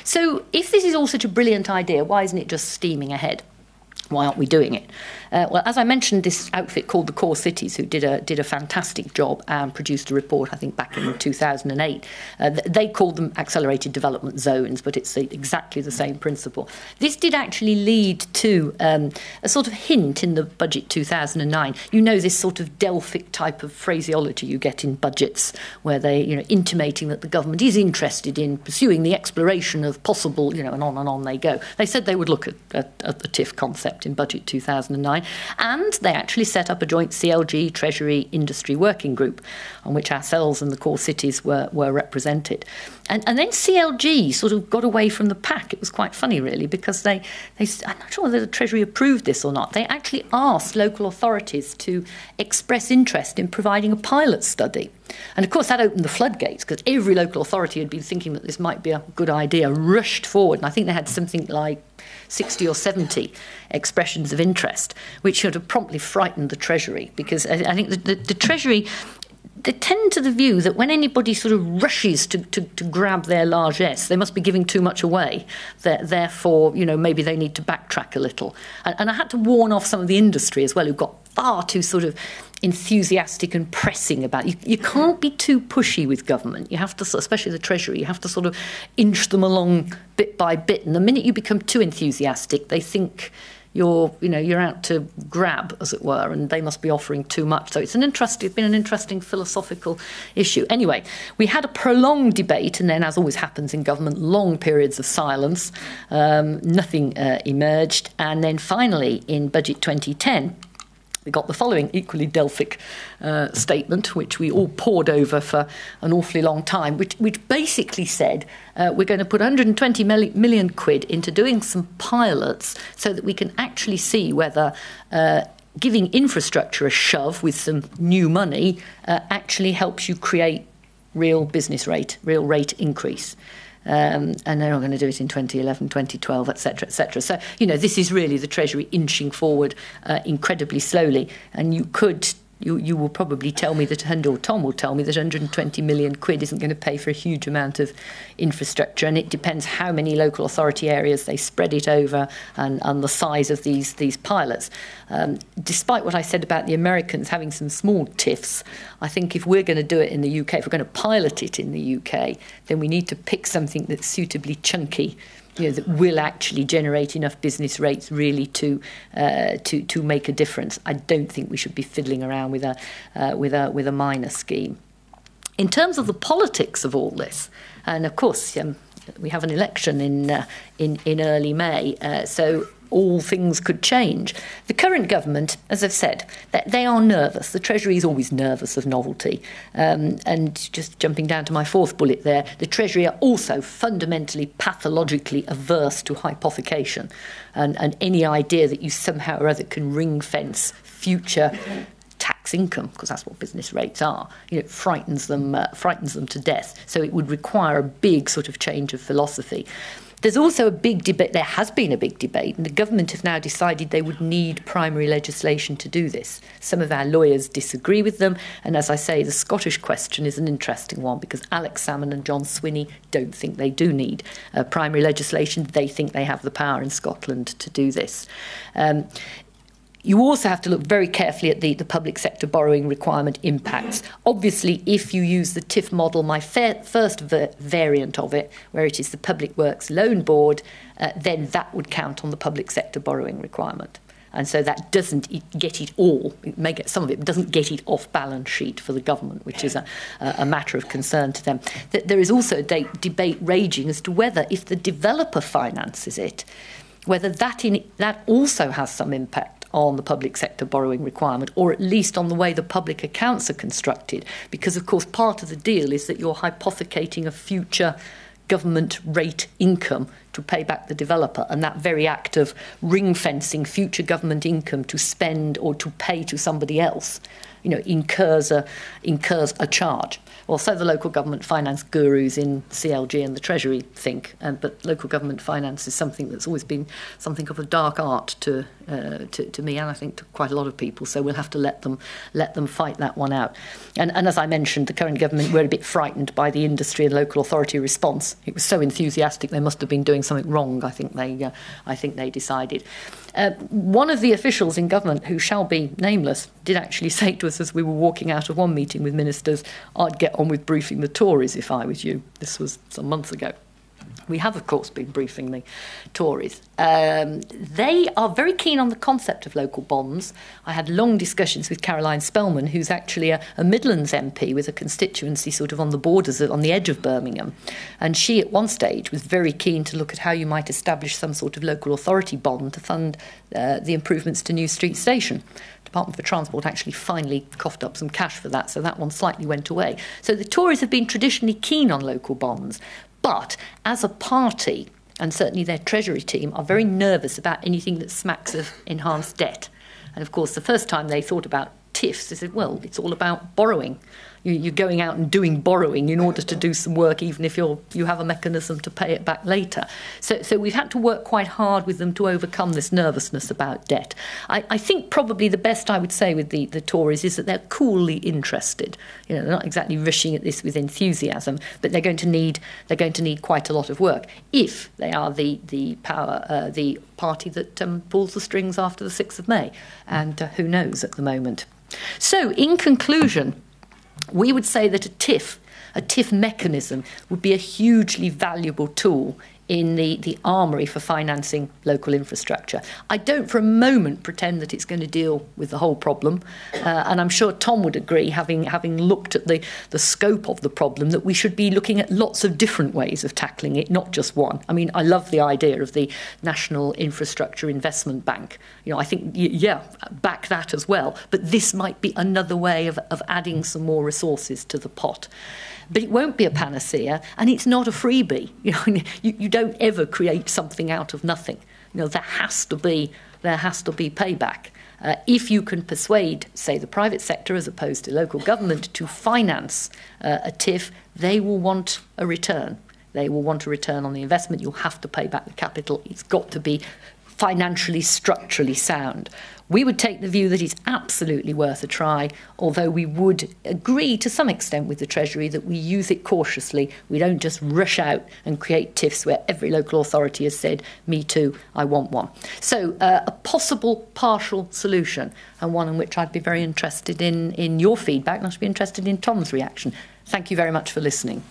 So if this is all such a brilliant idea, why isn't it just steaming ahead? Why aren't we doing it? Well, as I mentioned, this outfit called the Core Cities, who did a fantastic job and produced a report, I think, back in 2008. They called them accelerated development zones, but it's exactly the same principle. This did actually lead to a sort of hint in the budget 2009. You know, this sort of Delphic type of phraseology you get in budgets, where they, intimating that the government is interested in pursuing the exploration of possible, and on they go. They said they would look at the TIF concept in budget 2009. And they actually set up a joint CLG Treasury Industry Working Group on which ourselves and the Core Cities were represented. And then CLG sort of got away from the pack. It was quite funny, really, because I'm not sure whether the Treasury approved this or not. They actually asked local authorities to express interest in providing a pilot study. And of course, that opened the floodgates, because every local authority had been thinking that this might be a good idea, rushed forward. And I think they had something like 60 or 70 expressions of interest, which should have promptly frightened the Treasury, because I think the Treasury, they tend to the view that when anybody sort of rushes to grab their largesse, they must be giving too much away. Therefore, maybe they need to backtrack a little. And I had to warn off some of the industry as well, who got far too sort of enthusiastic and pressing about it. You can't be too pushy with government. You have to, especially the Treasury, you have to sort of inch them along bit by bit. And the minute you become too enthusiastic, they think you're out to grab, as it were, and they must be offering too much. So it's been an interesting philosophical issue. Anyway, we had a prolonged debate, and then, as always happens in government, long periods of silence. Nothing emerged. And then finally, in Budget 2010, we got the following equally Delphic statement, which we all pored over for an awfully long time, which basically said we're going to put 120 million quid into doing some pilots so that we can actually see whether giving infrastructure a shove with some new money actually helps you create real rate increase. And they're not going to do it in 2011, 2012, etc., etc. So, this is really the Treasury inching forward incredibly slowly. And you will probably tell me that, or Tom will tell me that 120 million quid isn't going to pay for a huge amount of infrastructure, and it depends how many local authority areas they spread it over and the size of these pilots. Despite what I said about the Americans having some small TIFs, I think if we're going to do it in the UK, if we're going to pilot it in the UK, then we need to pick something that's suitably chunky, that will actually generate enough business rates really to make a difference. I don't think we should be fiddling around with a minor scheme. In terms of the politics of all this, and of course we have an election in early May, so all things could change. The current government, as I've said, they are nervous. The Treasury is always nervous of novelty. And just jumping down to my fourth bullet there, the Treasury are also fundamentally, pathologically averse to hypothecation and any idea that you somehow or other can ring-fence future tax income, because that's what business rates are. It frightens them to death. So it would require a big sort of change of philosophy. There's also a big debate. There has been a big debate, and the government have now decided they would need primary legislation to do this. Some of our lawyers disagree with them, and as I say, the Scottish question is an interesting one, because Alex Salmon and John Swinney don't think they do need primary legislation. They think they have the power in Scotland to do this. You also have to look very carefully at the public sector borrowing requirement impacts. Obviously, if you use the TIF model, my first variant of it, where it is the Public Works Loan Board, then that would count on the public sector borrowing requirement. And so that doesn't get it all, it may get some of it, but doesn't get it off balance sheet for the government, which is a matter of concern to them. There is also a debate raging as to whether, if the developer finances it, whether that also has some impact on the public sector borrowing requirement, or at least on the way the public accounts are constructed. Because, of course, part of the deal is that you're hypothecating a future government rate income to pay back the developer, and that very act of ring-fencing future government income to spend or to pay to somebody else, incurs a charge. Well, so the local government finance gurus in CLG and the Treasury think, but local government finance is something that's always been something of a dark art to me, and I think to quite a lot of people. So we'll have to let them fight that one out. And as I mentioned, the current government were a bit frightened by the industry and local authority response. It was so enthusiastic they must have been doing something wrong. I think they decided. One of the officials in government, who shall be nameless, did actually say to us as we were walking out of one meeting with ministers, "I'd get on with briefing the Tories if I was you." This was some months ago. We have, of course, been briefing the Tories. They are very keen on the concept of local bonds. I had long discussions with Caroline Spellman, who's actually a Midlands MP with a constituency sort of on the borders, on the edge of Birmingham. And she, at one stage, was very keen to look at how you might establish some sort of local authority bond to fund the improvements to New Street Station. Department for Transport actually finally coughed up some cash for that, so that one slightly went away. So the Tories have been traditionally keen on local bonds. But as a party, and certainly their Treasury team, are very nervous about anything that smacks of enhanced debt. And of course, the first time they thought about TIFs, they said, well, it's all about borrowing. You're going out and doing borrowing in order to do some work, even if you have a mechanism to pay it back later. So we've had to work quite hard with them to overcome this nervousness about debt. I think probably the best I would say with the Tories is that they're coolly interested. They're not exactly rushing at this with enthusiasm, but they're going to need quite a lot of work if they are the party that pulls the strings after the 6th of May. And who knows at the moment. So, in conclusion, we would say that a TIF mechanism would be a hugely valuable tool in the armoury for financing local infrastructure. I don't for a moment pretend that it's going to deal with the whole problem, and I'm sure Tom would agree, having looked at the scope of the problem, that we should be looking at lots of different ways of tackling it, not just one. I mean, I love the idea of the National Infrastructure Investment Bank. I think, back that as well, but this might be another way of adding some more resources to the pot. But it won't be a panacea, and it's not a freebie. You don't ever create something out of nothing. There has to be payback. If you can persuade, say, the private sector as opposed to local government to finance a TIF, they will want a return. They will want a return on the investment. You'll have to pay back the capital. It's got to be financially, structurally sound. We would take the view that it's absolutely worth a try, although we would agree to some extent with the Treasury that we use it cautiously. We don't just rush out and create TIFs where every local authority has said, me too, I want one. So a possible partial solution, and one in which I'd be very interested in your feedback, and I should be interested in Tom's reaction. Thank you very much for listening.